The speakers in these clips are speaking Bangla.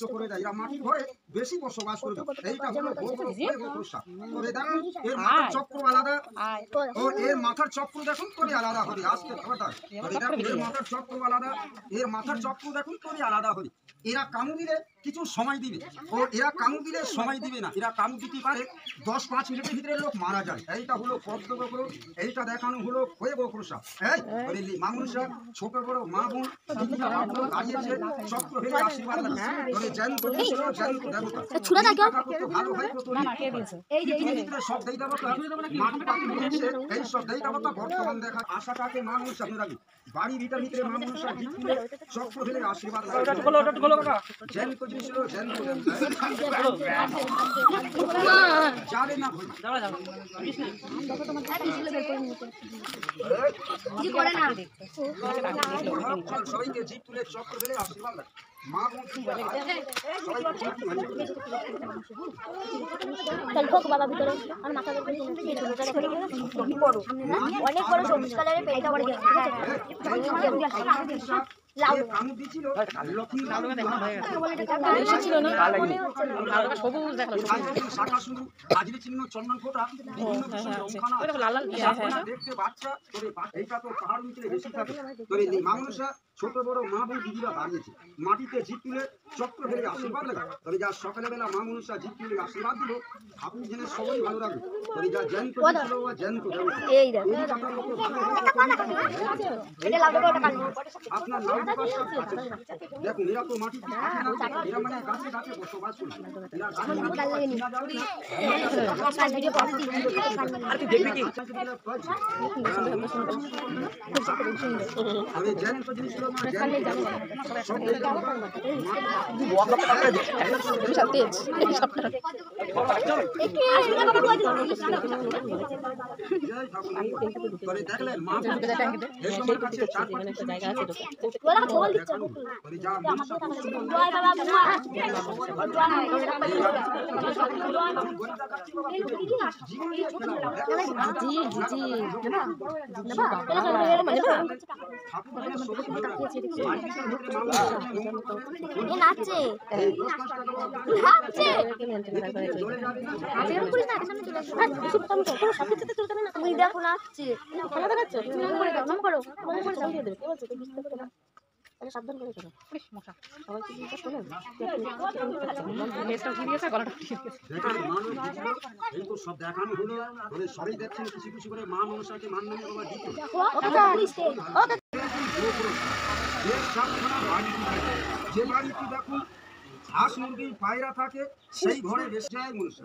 করে দেয়, এরা মাটির ঘরে বেশি বসবাস করবে। এইটা হলো গোখরসা। তবে দেখুন এর মাথার চক্র আলাদা, ও এর মাথার চক্র দেখুন করে আলাদা হবে। আজকে খবরদার, তবে দেখুন এর মাথার চক্র আলাদা, এর মাথার চক্র দেখুন করে আলাদা হবে। এরা কামড় দিলে কিছু সময় দিবে, ও এরা কামড় দিলে সময় দিবে না। এরা কামড় দিতে পারে 10-5 মিনিটের ভিতরে লোক মারা যায়। এইটা হলো পদ্ম গোখর, এইটা দেখানো হলো হয়ে গোখরসা। এই মানুষরা ছোট বড় মা বোন দাঁড়িয়েছে চক্র ফেলে আশীর্বাদ লাগে। বর্তমান দেখা আশাটাকে মানুষ বাড়ির ভিতরে ভিতরে মানুষরা চক্র ফেলে আশীর্বাদ যাবে না সবাইকে জিপ তুলে চক্র ফেলে আশীর্বাদ লাগে। অনেক বড় সবুজ কালারের পেটটা পড়ে গেছে। ছোট বড় মা বোন দিদিরা দাঁড়িয়েছে মাটিতে জিপ তুলে চক্র ফেলে আশীর্বাদ লাগে। তবে যা সকালে বেলা মা মনুষ্যা জিপ তুলে আশীর্বাদ দিল, আপনি জেনে সবাই ভালো লাগবে। তবে যা জ্যান্ত আপনার দেখুন এরা তো মাটি এরা মানে গাছে গাছে বসবাস করে। আমি জ্যান্ত জিনিস দেখলেন মা সাবধান করে সবাই সব দেখানো হলো। সবাই দেখছেন খুশি খুশি করে মা মনসাকে মান নামে বাবা দিত। যে বাড়িতে দেখুন হাঁস মুরগি পায়রা থাকে সেই ঘরে বেশি যায় মনুষ্য।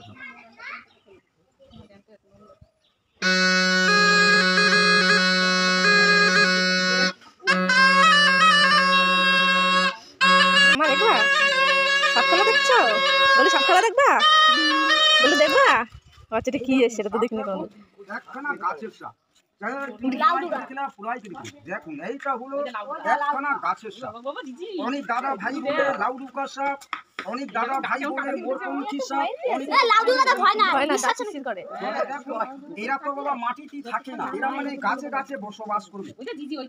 আচ্ছা কি সেটা তো দেখিনি একখানা গাছের সাপ দেখুন এইটা হলো একখানা গাছের সাপ। অনেক দাদা ভাই বলে লাউডুকা সাপ, অনেক দাদা ভাই বলে মোরপঙ্খী সাপ। এরা তো বাবা মাটিতে থাকে না, এরা মানে গাছে গাছে বসবাস করবে।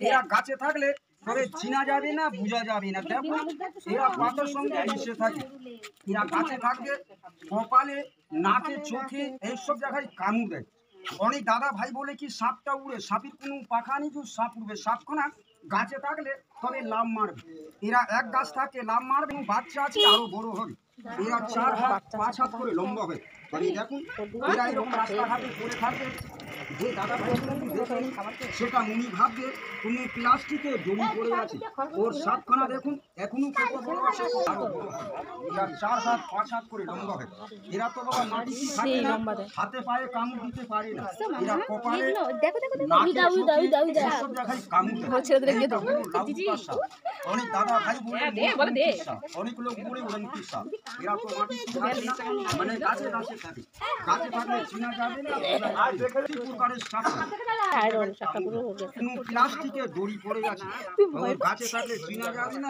এরা গাছে থাকলে তবে চিনা যাবে না, বোঝা যাবে না। দেখুন এরা পাতার সঙ্গে মিশে থাকে। এরা গাছে থাকবে, কপালে নাকে চোখে এইসব জায়গায় কামড় দেয়। অনেক দাদা ভাই বলে কি সাপটা উড়ে, সাপের কোনো পাখা নেই যে সাপ উড়বে। সাপখানা গাছে থাকলে তবে লাভ মারবে। এরা এক গাছ থাকে লাভ মারবে, বাচ্চা আছে আরো বড় হবে। এরা 4 হাত 5 হাত করে লম্বা হবে। দেখুন এরা এরকম রাস্তাঘাটে পড়ে থাকবে। যে দাদা ভাই সেটা উনি ভাববে কোনো প্লাস্টিকে জড়ি পড়ে আছে। ওর সাপখানা দেখুন এখনো কত বড় আছে, আরো বড় হবে। এরা 4 হাত 5 হাত করে লম্বা হবে। এরা তো বাবা মাটি থাকে না, হাতে পায়ে কামড় দিতে পারে না। এরা কপালে সব জায়গায় কামড় দেয়। অনেক দাদা ভাই বলে অনেক লোক বলে উড়নকি সাপ। এরা তো মাটি থাকে না, মানে গাছে গাছে থাকে। গাছে থাকলে চিনা যাবে না। প্লাস্টিকের দড়ি পড়ে গেছে, গাছে থাকলে চিনা যাবে না।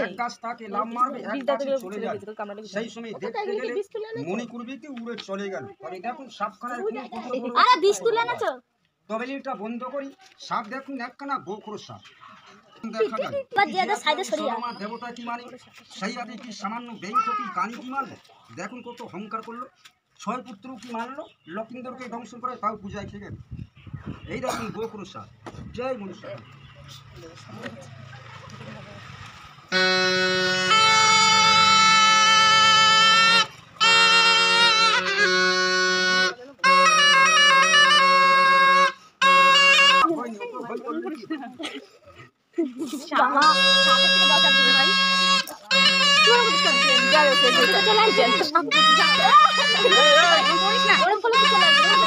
এক গাছ থাকে লাভ মারবে, এক গাছে চলে যাবে। সেই সময় দেখতে গেলে মনে করবে কি উড়ে চলে গেল। দেখুন সাপখানায় তবে এটা বন্ধ করি। সাপ দেখুন একখানা গোখর সাপ। দেখা যায় এবার যে এদের সাইডে সরিয়ে আমার দেবতা কি মানে সেই আগে কি সামান্য বেইনক্ষতি কানি কি মানলো দেখুন কত অহংকার করলো ছয় পুত্র কি মানলো লক্ষিন্দরকে ধ্বংস করে তাও পূজায় খেয়ে গেল এই দেখুন গোপুরুষা জয় মনুষ্য বাবা সাথে থেকে বসার জন্য ভাই চলে আসছেন ওরকম করে চলে আসবেন